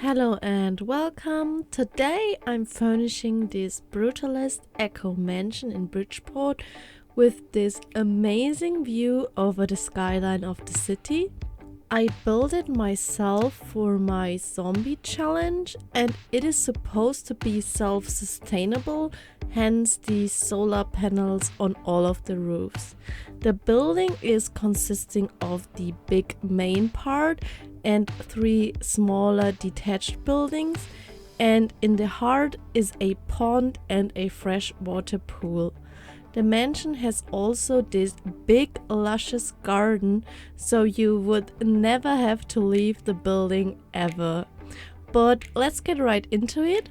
Hello and welcome. Today I'm furnishing this Brutalist Echo mansion in Bridgeport with this amazing view over the skyline of the city. I built it myself for my zombie challenge and it is supposed to be self-sustainable, hence the solar panels on all of the roofs. The building is consisting of the big main part and 3 smaller detached buildings, and in the heart is a pond and a freshwater pool. The mansion has also this big luscious garden, so you would never have to leave the building ever. But let's get right into it.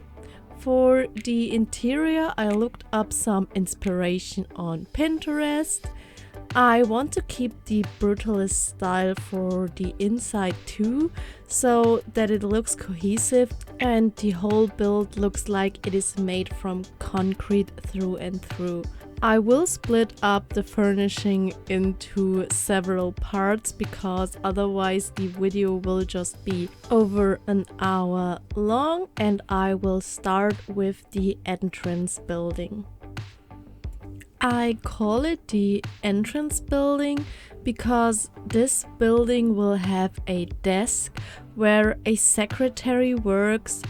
For the interior, I looked up some inspiration on Pinterest. I want to keep the brutalist style for the inside too, so that it looks cohesive and the whole build looks like it is made from concrete through and through. I will split up the furnishing into several parts because otherwise the video will just be over an hour long, and I will start with the entrance building. I call it the entrance building because this building will have a desk where a secretary works,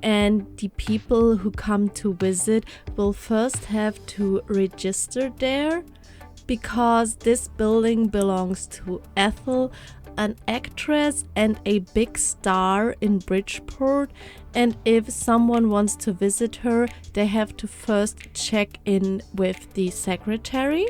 and the people who come to visit will first have to register there because this building belongs to Ethel, an actress and a big star in Bridgeport, and if someone wants to visit her, they have to first check in with the secretary.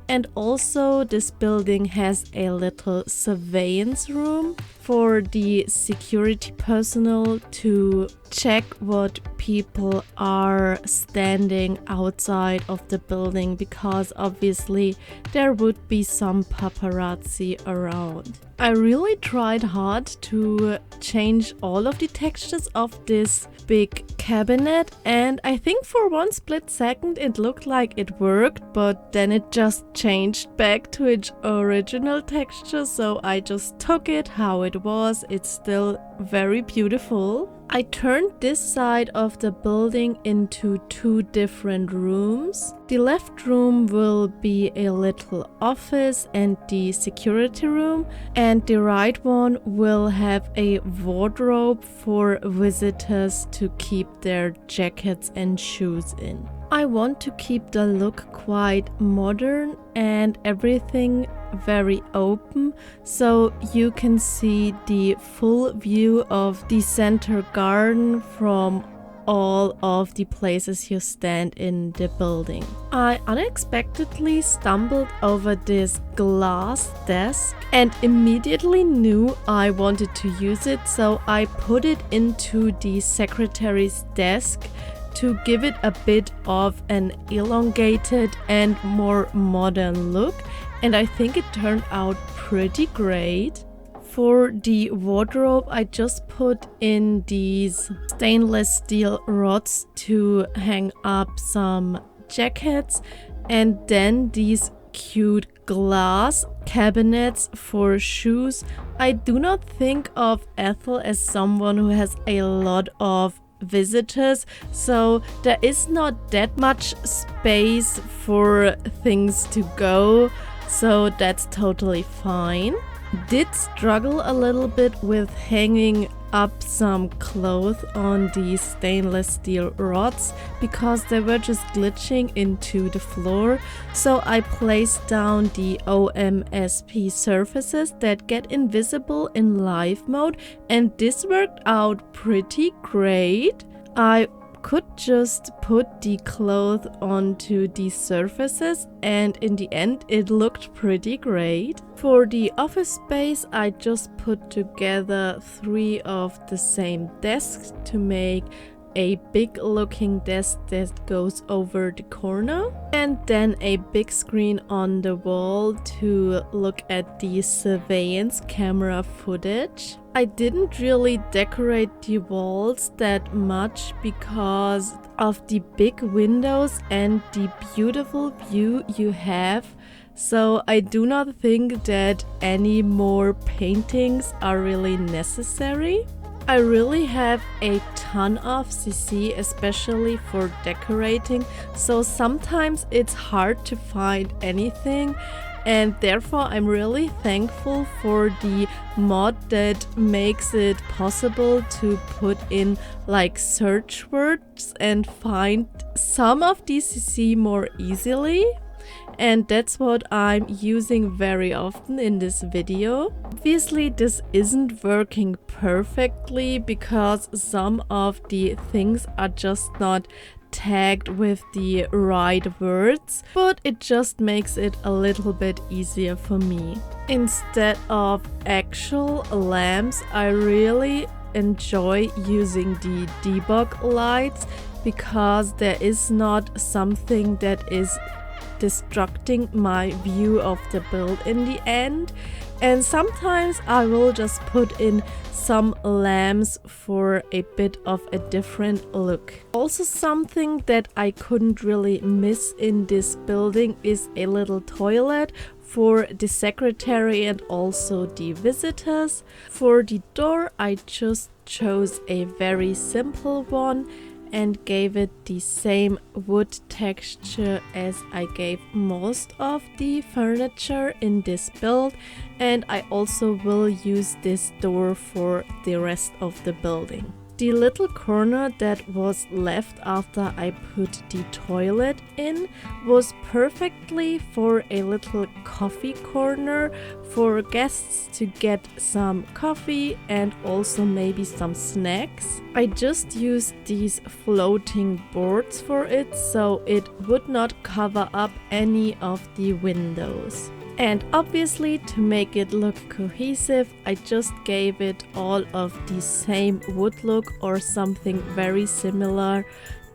And also this building has a little surveillance room for the security personnel to check what people are standing outside of the building, because obviously there would be some paparazzi around. I really tried hard to change all of the textures of this big cabinet, and I think for one split second it looked like it worked, but then it just changed back to its original texture, so I just took it how it was. It's still very beautiful. I turned this side of the building into 2 different rooms. The left room will be a little office and the security room, and the right one will have a wardrobe for visitors to keep their jackets and shoes in. I want to keep the look quite modern and everything very open, so you can see the full view of the center garden from all of the places you stand in the building. I unexpectedly stumbled over this glass desk and immediately knew I wanted to use it, so I put it into the secretary's desk to give it a bit of an elongated and more modern look, and I think it turned out pretty great. For the wardrobe, I just put in these stainless steel rods to hang up some jackets, and then these cute glass cabinets for shoes. I do not think of Ethel as someone who has a lot of visitors, so there is not that much space for things to go, so that's totally fine. Did struggle a little bit with hanging up some clothes on these stainless steel rods because they were just glitching into the floor, so I placed down the OMSP surfaces that get invisible in live mode, and this worked out pretty great. I could just put the clothes onto these surfaces, and in the end it looked pretty great. For the office space, I just put together 3 of the same desks to make a big looking desk that goes over the corner, and then a big screen on the wall to look at the surveillance camera footage. I didn't really decorate the walls that much because of the big windows and the beautiful view you have, so I do not think that any more paintings are really necessary. I really have a ton of CC, especially for decorating, so sometimes it's hard to find anything, and therefore I'm really thankful for the mod that makes it possible to put in like search words and find some of these CC more easily. And that's what I'm using very often in this video. Obviously this isn't working perfectly because some of the things are just not tagged with the right words, but it just makes it a little bit easier for me. Instead of actual lamps, I really enjoy using the debug lights because there is not something that is distracting my view of the build in the end, and sometimes I will just put in some lamps for a bit of a different look. Also, something that I couldn't really miss in this building is a little toilet for the secretary and also the visitors. For the door I just chose a very simple one and gave it the same wood texture as I gave most of the furniture in this build, and I also will use this door for the rest of the building. The little corner that was left after I put the toilet in was perfectly for a little coffee corner for guests to get some coffee and also maybe some snacks. I just used these floating boards for it so it would not cover up any of the windows. And obviously, to make it look cohesive, I just gave it all of the same wood look or something very similar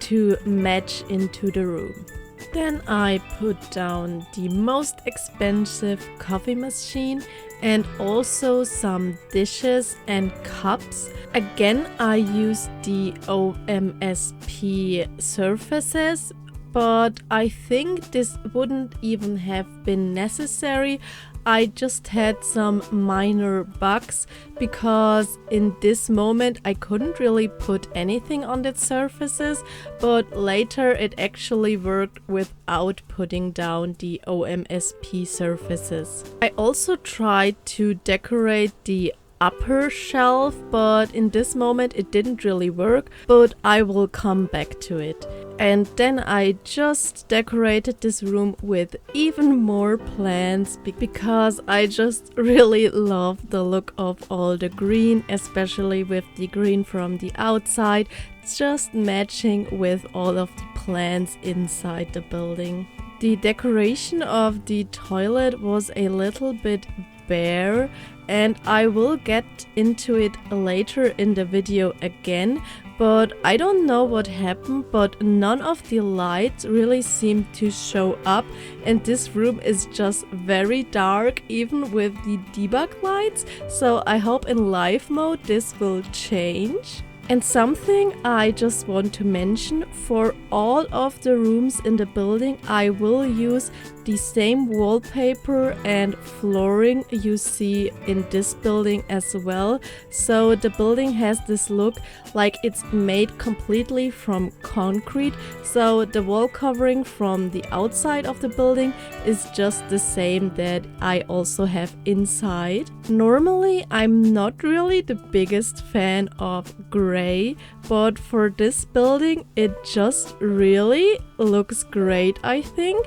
to match into the room. Then I put down the most expensive coffee machine and also some dishes and cups. Again, I used the OMSP surfaces, but I think this wouldn't even have been necessary. I just had some minor bugs because in this moment I couldn't really put anything on the surfaces, but later it actually worked without putting down the OMSP surfaces. I also tried to decorate the upper shelf, but in this moment it didn't really work, but I will come back to it. And then I just decorated this room with even more plants because I just really love the look of all the green, especially with the green from the outside, just matching with all of the plants inside the building. The decoration of the toilet was a little bit bare, and I will get into it later in the video again, but I don't know what happened, but none of the lights really seem to show up, and this room is just very dark even with the debug lights, so I hope in live mode this will change. And something I just want to mention, for all of the rooms in the building I will use the same wallpaper and flooring you see in this building as well. So the building has this look like it's made completely from concrete, so the wall covering from the outside of the building is just the same that I also have inside. Normally I'm not really the biggest fan of gray, but for this building it just really looks great, I think.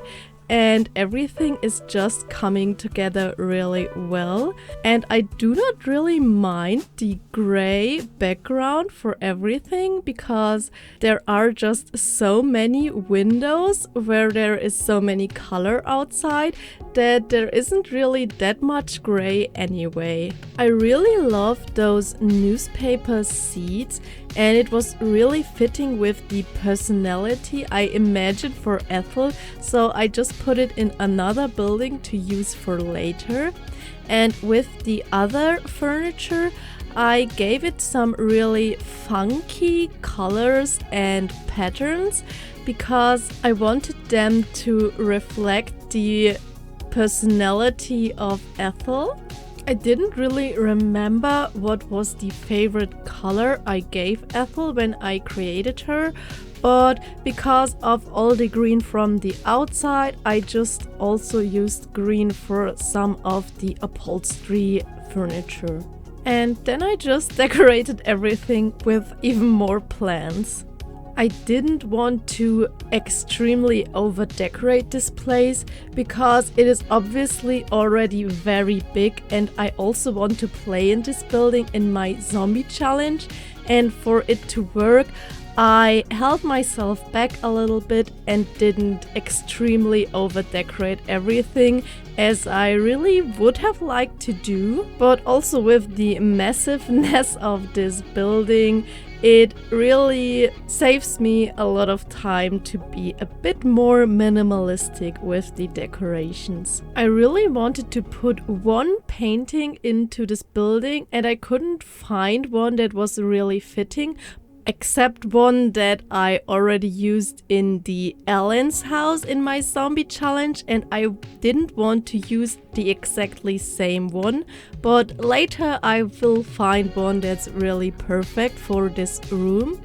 And everything is just coming together really well. And I do not really mind the gray background for everything because there are just so many windows where there is so many color outside that there isn't really that much gray anyway. I really love those newspaper seats, and it was really fitting with the personality I imagined for Ethel, so I just put it in another building to use for later. And with the other furniture, I gave it some really funky colors and patterns because I wanted them to reflect the personality of Ethel. I didn't really remember what was the favorite color I gave Ethel when I created her, but because of all the green from the outside, I just also used green for some of the upholstery furniture. And then I just decorated everything with even more plants. I didn't want to extremely over-decorate this place because it is obviously already very big, and I also want to play in this building in my zombie challenge, and for it to work I held myself back a little bit and didn't extremely over-decorate everything as I really would have liked to do. But also with the massiveness of this building, it really saves me a lot of time to be a bit more minimalistic with the decorations. I really wanted to put one painting into this building and I couldn't find one that was really fitting, except one that I already used in the Ellen's house in my zombie challenge, and I didn't want to use the exactly same one, but later I will find one that's really perfect for this room.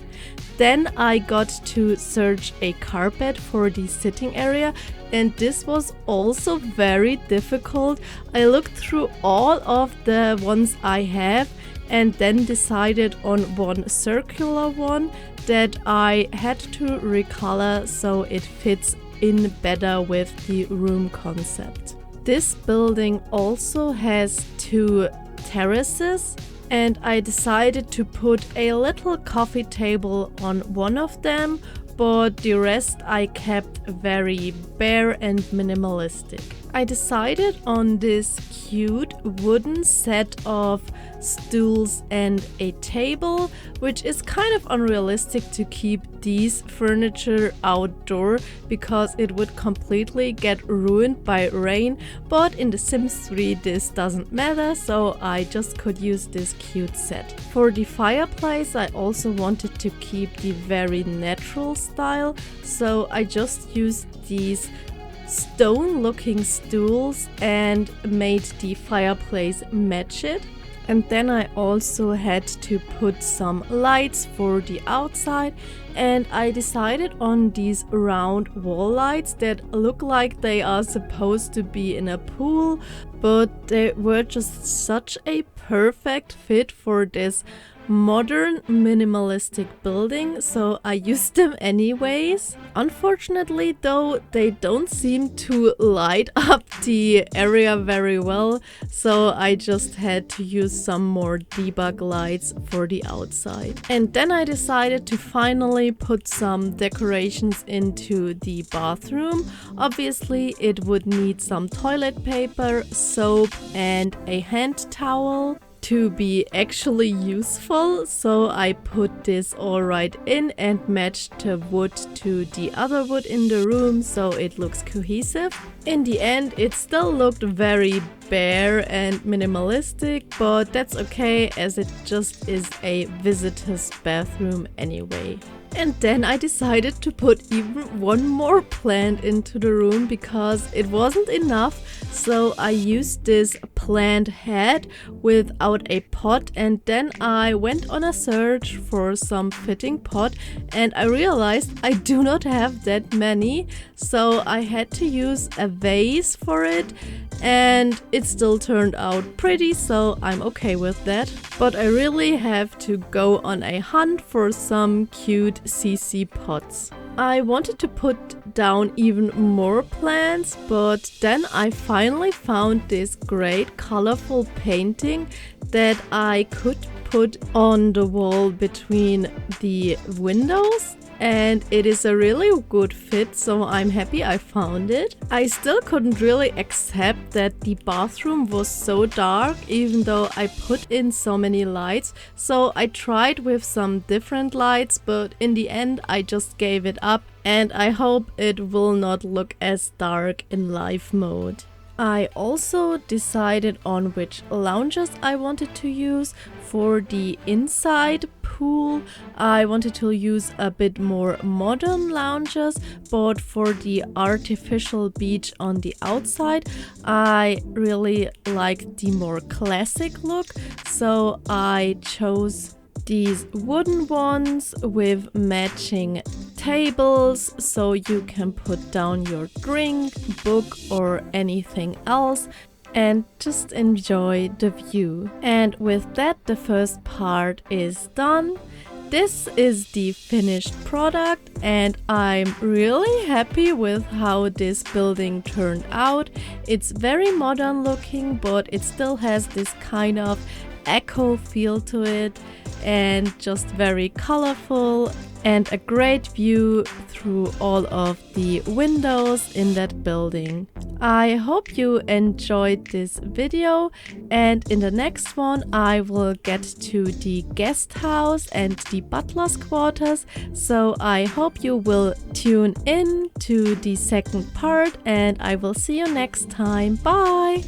Then I got to search a carpet for the sitting area, and this was also very difficult. I looked through all of the ones I have and then decided on one circular one that I had to recolor so it fits in better with the room concept. This building also has 2 terraces, and I decided to put a little coffee table on one of them, but the rest I kept very bare and minimalistic. I decided on this cute wooden set of stools and a table, which is kind of unrealistic to keep these furniture outdoor because it would completely get ruined by rain, but in The Sims 3 this doesn't matter, so I just could use this cute set. For the fireplace I also wanted to keep the very natural style, so I just used these stone looking stools and made the fireplace match it. And then I also had to put some lights for the outside, and I decided on these round wall lights that look like they are supposed to be in a pool, but they were just such a perfect fit for this modern minimalistic building, so I used them anyways. Unfortunately though, they don't seem to light up the area very well, so I just had to use some more debug lights for the outside. And then I decided to finally put some decorations into the bathroom. Obviously it would need some toilet paper, soap and a hand towel to be actually useful, so I put this all right in and matched the wood to the other wood in the room so it looks cohesive. In the end it still looked very bare and minimalistic, but that's okay as it just is a visitor's bathroom anyway. And then I decided to put even one more plant into the room because it wasn't enough, so I used this plant head without a pot, and then I went on a search for some fitting pot and I realized I do not have that many, so I had to use a vase for it, and it still turned out pretty, so I'm okay with that. But I really have to go on a hunt for some cute CC pots. I wanted to put down even more plants, but then I finally found this great colorful painting that I could put on the wall between the windows. And it is a really good fit, so I'm happy I found it. I still couldn't really accept that the bathroom was so dark, even though I put in so many lights. So I tried with some different lights, but in the end I just gave it up, and I hope it will not look as dark in live mode. I also decided on which lounges I wanted to use. For the inside pool, I wanted to use a bit more modern lounges, but for the artificial beach on the outside, I really liked the more classic look, so I chose these wooden ones with matching tables, so you can put down your drink, book, or anything else and just enjoy the view. And with that, the first part is done. This is the finished product and I'm really happy with how this building turned out. It's very modern looking, but it still has this kind of eco feel to it and just very colorful and a great view through all of the windows in that building. I hope you enjoyed this video, and in the next one I will get to the guest house and the butler's quarters, so I hope you will tune in to the second part and I will see you next time. Bye!